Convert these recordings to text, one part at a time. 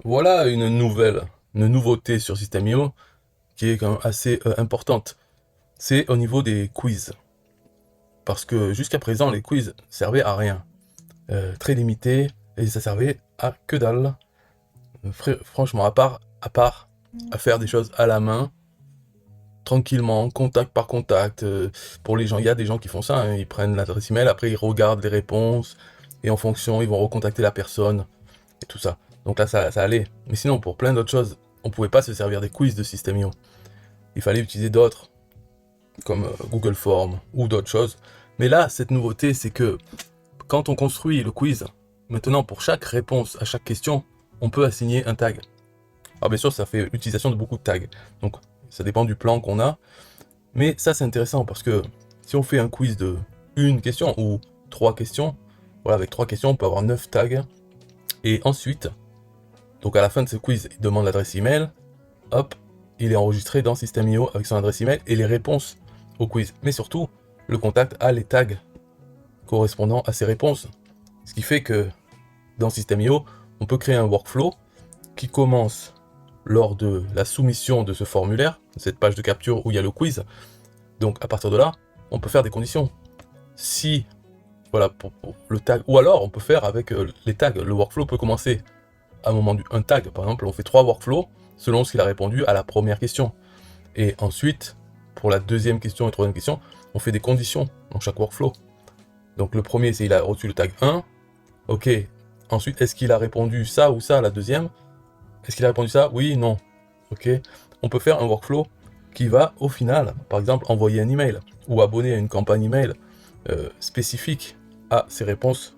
Voilà une nouveauté sur System.io qui est quand même assez importante. C'est au niveau des quiz. Parce que jusqu'à présent, les quiz servaient à rien. Très limité, et ça servait à que dalle. Franchement, à part à faire des choses à la main, tranquillement, contact par contact. Pour les gens, il y a des gens qui font ça, hein, ils prennent l'adresse email, après ils regardent les réponses, et en fonction, ils vont recontacter la personne, et tout ça. Donc là, ça allait. Mais sinon, pour plein d'autres choses, on pouvait pas se servir des quiz de System.io. Il fallait utiliser d'autres, comme Google Form ou d'autres choses. Mais là, cette nouveauté, c'est que quand on construit le quiz, maintenant, pour chaque réponse à chaque question, on peut assigner un tag. Alors bien sûr, ça fait l'utilisation de beaucoup de tags. Donc, ça dépend du plan qu'on a. Mais ça, c'est intéressant parce que si on fait un quiz de une question ou trois questions, voilà, avec trois questions, on peut avoir 9 tags. Et ensuite, donc à la fin de ce quiz, il demande l'adresse email. Hop, il est enregistré dans System.io avec son adresse email et les réponses au quiz. Mais surtout, le contact a les tags correspondant à ses réponses. Ce qui fait que dans System.io, on peut créer un workflow qui commence lors de la soumission de ce formulaire, cette page de capture où il y a le quiz. Donc à partir de là, on peut faire des conditions. Si, voilà, pour le tag, ou alors on peut faire avec les tags. Le workflow peut commencer à un moment un tag. Par exemple, on fait 3 workflows selon ce qu'il a répondu à la première question. Et ensuite, pour la deuxième question et troisième question, on fait des conditions dans chaque workflow. Donc le premier, c'est il a reçu le tag 1. Ok. Ensuite, est-ce qu'il a répondu ça ou ça à la deuxième? Est-ce qu'il a répondu ça? Oui, non. Ok. On peut faire un workflow qui va, au final, par exemple, envoyer un email ou abonner à une campagne email spécifique à ces réponses.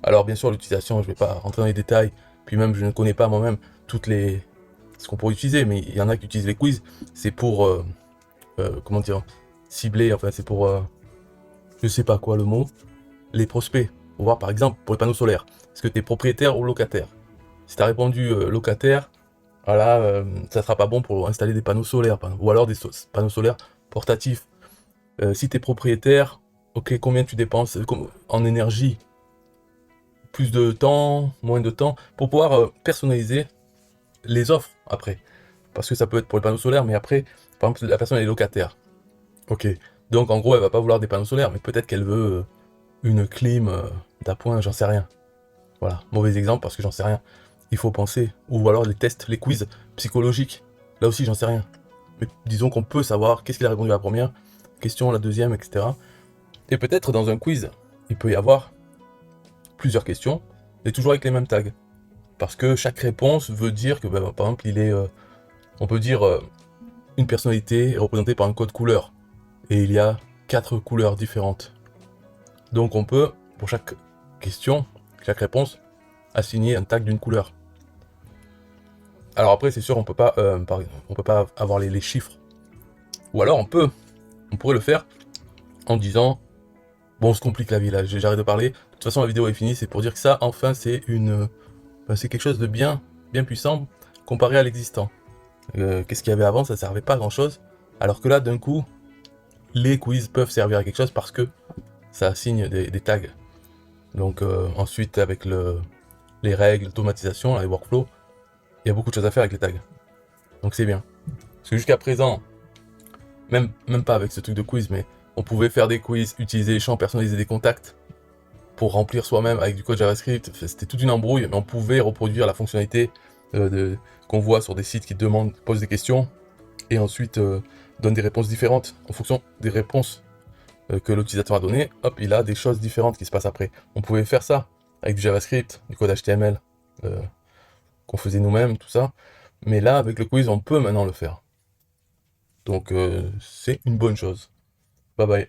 Alors, bien sûr, l'utilisation, je ne vais pas rentrer dans les détails, puis même, je ne connais pas moi-même toutes les ce qu'on pourrait utiliser, mais il y en a qui utilisent les quiz. C'est pour, comment dire, cibler, enfin, c'est pour, je sais pas quoi le mot, les prospects. Pour voir, par exemple, pour les panneaux solaires, est-ce que tu es propriétaire ou locataire? Si tu as répondu locataire, voilà, ça sera pas bon pour installer des panneaux solaires, ou alors des panneaux solaires portatifs. Si tu es propriétaire, ok, combien tu dépenses en énergie? Plus de temps, moins de temps, pour pouvoir personnaliser les offres après. Parce que ça peut être pour les panneaux solaires, mais après, par exemple, la personne est locataire. Ok, donc en gros, elle va pas vouloir des panneaux solaires, mais peut-être qu'elle veut une clim d'appoint, j'en sais rien. Voilà, mauvais exemple parce que j'en sais rien. Il faut penser. Ou alors les tests, les quiz psychologiques. Là aussi, j'en sais rien. Mais disons qu'on peut savoir qu'est-ce qu'il a répondu à la première question, la deuxième, etc. Et peut-être dans un quiz, il peut y avoir plusieurs questions, et toujours avec les mêmes tags. Parce que chaque réponse veut dire que, bah, par exemple, il est, on peut dire, une personnalité est représentée par un code couleur. Et il y a 4 couleurs différentes. Donc on peut, pour chaque question, chaque réponse, assigner un tag d'une couleur. Alors après, c'est sûr, on peut pas avoir les chiffres. Ou alors on pourrait le faire en disant, bon, on se complique la vie là, j'arrête de parler. De toute façon, la vidéo est finie, c'est pour dire que ça, enfin, c'est quelque chose de bien puissant comparé à l'existant. Qu'est-ce qu'il y avait avant? Ça servait pas à grand chose. Alors que là, d'un coup, les quiz peuvent servir à quelque chose parce que ça assigne des tags. Donc ensuite, avec les règles, l'automatisation, les workflows, il y a beaucoup de choses à faire avec les tags. Donc c'est bien. Parce que jusqu'à présent, même pas avec ce truc de quiz, mais on pouvait faire des quiz, utiliser les champs, personnaliser des contacts pour remplir soi-même avec du code JavaScript. C'était toute une embrouille, mais on pouvait reproduire la fonctionnalité qu'on voit sur des sites qui posent des questions, et ensuite donnent des réponses différentes. En fonction des réponses que l'utilisateur a données, hop, il a des choses différentes qui se passent après. On pouvait faire ça avec du JavaScript, du code HTML, euh, qu'on faisait nous-mêmes, tout ça. Mais là, avec le quiz, on peut maintenant le faire. Donc c'est une bonne chose. Bye bye.